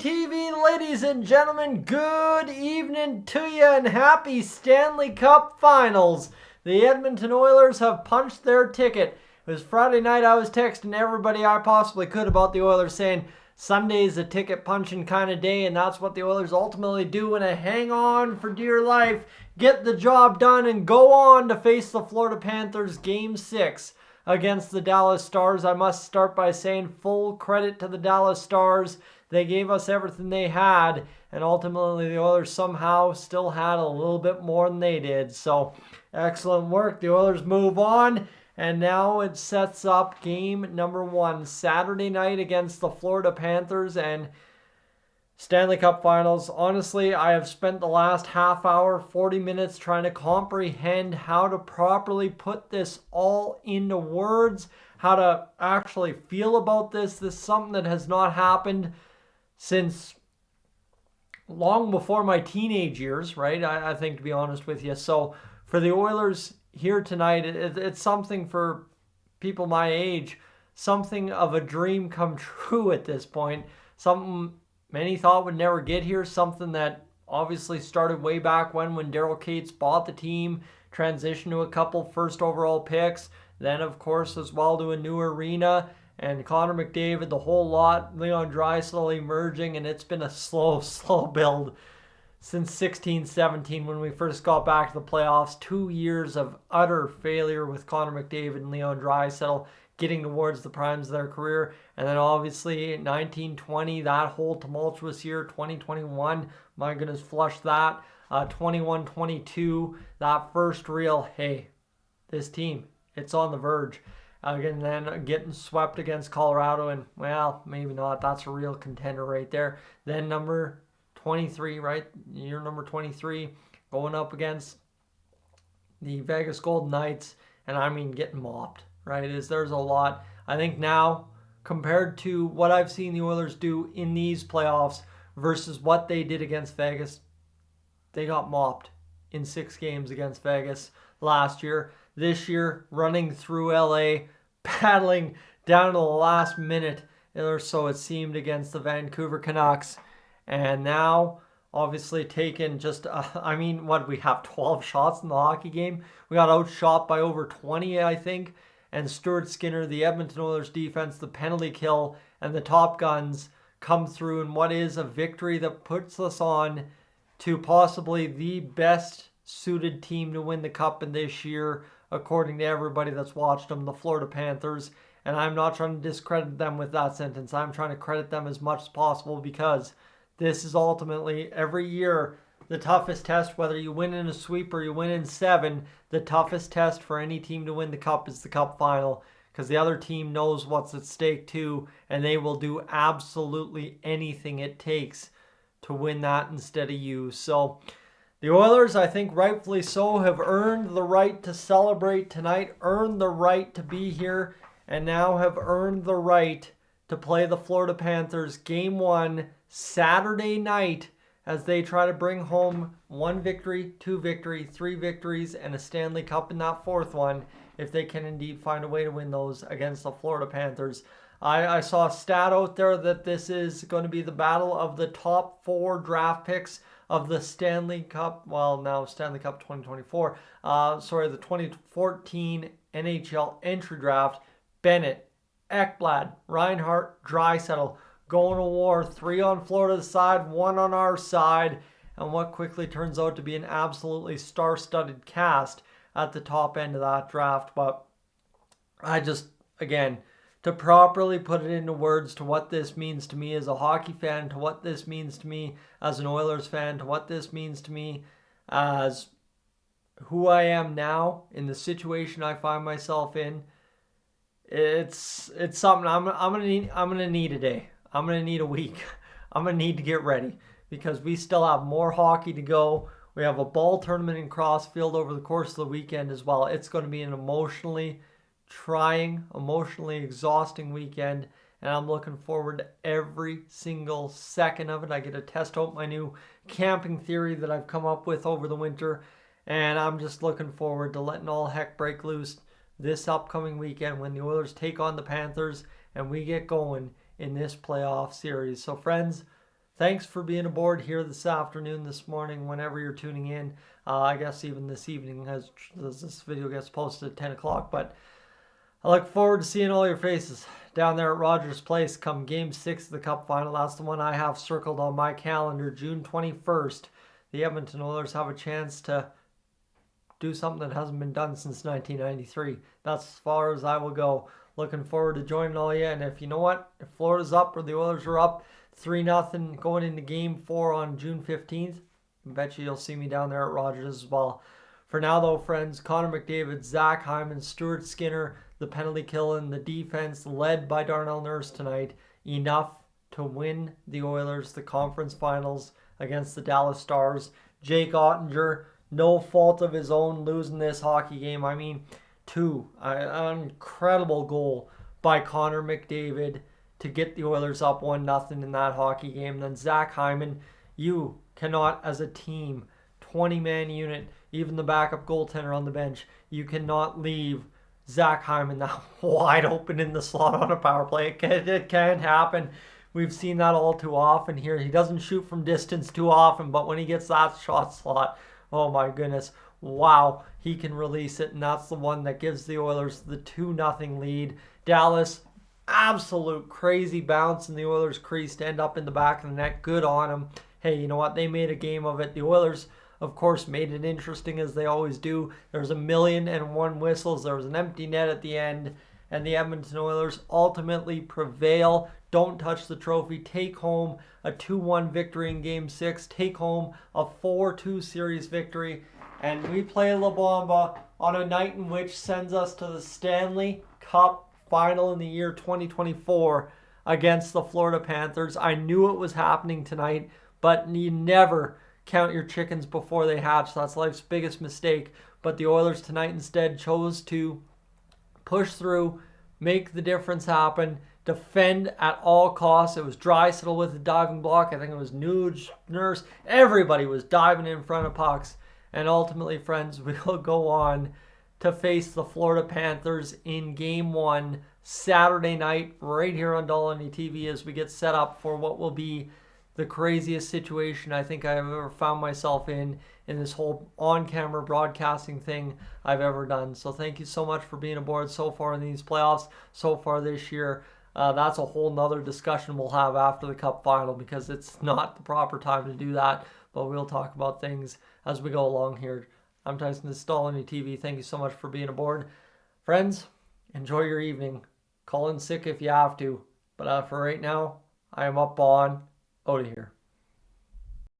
TV, ladies and gentlemen, good evening to you and happy Stanley Cup Finals. The Edmonton Oilers have punched their ticket. It was Friday night. I was texting everybody I possibly could about the Oilers saying Sunday's a ticket punching kind of day, and that's what the Oilers ultimately do in a hang on for dear life, get the job done, and go on to face the Florida Panthers Game 6 against the Dallas Stars. I must start by saying full credit to the Dallas Stars. They gave us everything they had, and ultimately the Oilers somehow still had a little bit more than they did. So, excellent work. The Oilers move on, and now it sets up game number 1, Saturday night against the Florida Panthers and Stanley Cup Finals. Honestly, I have spent the last half hour, 40 minutes trying to comprehend how to properly put this all into words, how to actually feel about this. This is something that has not happened since long before my teenage years, right? I think, to be honest with you. So for the Oilers here tonight, it's something for people my age, something of a dream come true at this point. Something many thought would never get here, something that obviously started way back when Daryl Cates bought the team, transitioned to a couple first overall picks, then of course as well to a new arena, and Connor McDavid, the whole lot, Leon Draisaitl emerging, and it's been a slow build since 16-17 when we first got back to the playoffs. 2 years of utter failure with Connor McDavid and Leon Draisaitl getting towards the primes of their career. And then obviously 19-20, that whole tumultuous year. 2021, my goodness, flush that. 21-22, that first real, hey, this team, it's on the verge. Again, then getting swept against Colorado, and, well, maybe not. That's a real contender right there. Then number 23, right? Year number 23, going up against the Vegas Golden Knights, and I mean getting mopped, right? There's a lot. I think now, compared to what I've seen the Oilers do in these playoffs versus what they did against Vegas, they got mopped in 6 games against Vegas last year. This year, running through LA, battling down to the last minute or so it seemed against the Vancouver Canucks. And now, obviously taking just, what, we have 12 shots in the hockey game. We got outshot by over 20, I think. And Stuart Skinner, the Edmonton Oilers defense, the penalty kill, and the Top Guns come through in what is a victory that puts us on to possibly the best suited team to win the Cup in this year, according to everybody that's watched them, the Florida Panthers. And I'm not trying to discredit them with that sentence. I'm trying to credit them as much as possible, because this is ultimately, every year, the toughest test. Whether you win in a sweep or you win in 7, the toughest test for any team to win the Cup is the Cup final, because the other team knows what's at stake too, and they will do absolutely anything it takes to win that instead of you. So the Oilers, I think rightfully so, have earned the right to celebrate tonight, earned the right to be here, and now have earned the right to play the Florida Panthers Game 1 Saturday night, as they try to bring home 1 victory, 2 victory, 3 victories, and a Stanley Cup in that 4th one, if they can indeed find a way to win those against the Florida Panthers. I saw a stat out there that this is going to be the battle of the top 4 draft picks of the Stanley Cup, well, now Stanley Cup 2024, the 2014 NHL entry draft. Bennett, Ekblad, Reinhart, Draisaitl, going to war, 3 on Florida's side, 1 on our side, and what quickly turns out to be an absolutely star-studded cast at the top end of that draft. But I just, again, to properly put it into words to what this means to me as a hockey fan, to what this means to me as an Oilers fan, to what this means to me as who I am now in the situation I find myself in, it's something I'm gonna need a day. I'm going to need a week. I'm going to need to get ready, because we still have more hockey to go. We have a ball tournament in Crossfield over the course of the weekend as well. It's going to be an emotionally trying, emotionally exhausting weekend, and I'm looking forward to every single second of it. I get to test out my new camping theory that I've come up with over the winter, and I'm just looking forward to letting all heck break loose this upcoming weekend when the Oilers take on the Panthers and we get going in this playoff series. So friends, Thanks for being aboard here this afternoon, this morning, whenever you're tuning in. I guess even this evening as this video gets posted at 10 o'clock. But I look forward to seeing all your faces down there at Rogers Place come Game 6 of the Cup Final. That's the one I have circled on my calendar, June 21st. The Edmonton Oilers have a chance to do something that hasn't been done since 1993. That's as far as I will go. Looking forward to joining all you. And if you know what, if Florida's up or the Oilers are up 3-0 going into Game 4 on June 15th, I bet you'll see me down there at Rogers as well. For now, though, friends, Connor McDavid, Zach Hyman, Stuart Skinner, the penalty kill and the defense led by Darnell Nurse tonight, enough to win the Oilers the conference finals against the Dallas Stars. Jake Ottinger, no fault of his own, losing this hockey game. I mean, an incredible goal by Connor McDavid to get the Oilers up 1-0 in that hockey game. Then Zach Hyman, you cannot, as a team, 20-man unit, even the backup goaltender on the bench, you cannot leave Zach Hyman that wide open in the slot on a power play. It can't happen. We've seen that all too often here. He doesn't shoot from distance too often, but when he gets that shot slot, oh my goodness, wow, he can release it, and that's the one that gives the Oilers the 2-0 lead. Dallas, absolute crazy bounce in the Oilers' crease to end up in the back of the net. Good on him. Hey, you know what? They made a game of it. The Oilers, of course, made it interesting as they always do. There's 1,000,001 whistles. There was an empty net at the end, and the Edmonton Oilers ultimately prevail. Don't touch the trophy. Take home a 2-1 victory in Game 6. Take home a 4-2 series victory. And we play La Bamba on a night in which sends us to the Stanley Cup Final in the year 2024 against the Florida Panthers. I knew it was happening tonight, but you never count your chickens before they hatch. That's life's biggest mistake. But the Oilers tonight instead chose to push through, make the difference happen, defend at all costs. It was Draisaitl with the diving block. I think it was Nuge, Nurse. Everybody was diving in front of pucks. And ultimately, friends, we'll go on to face the Florida Panthers in Game 1 Saturday night right here on Dolynny TV as we get set up for what will be the craziest situation I think I've ever found myself in this whole on-camera broadcasting thing I've ever done. So thank you so much for being aboard so far in these playoffs, so far this year. That's a whole nother discussion we'll have after the Cup Final because it's not the proper time to do that, but we'll talk about things as we go along here. I'm Tyson, this is Dolynny TV. Thank you so much for being aboard. Friends, enjoy your evening. Call in sick if you have to, but for right now, I am up on out of here.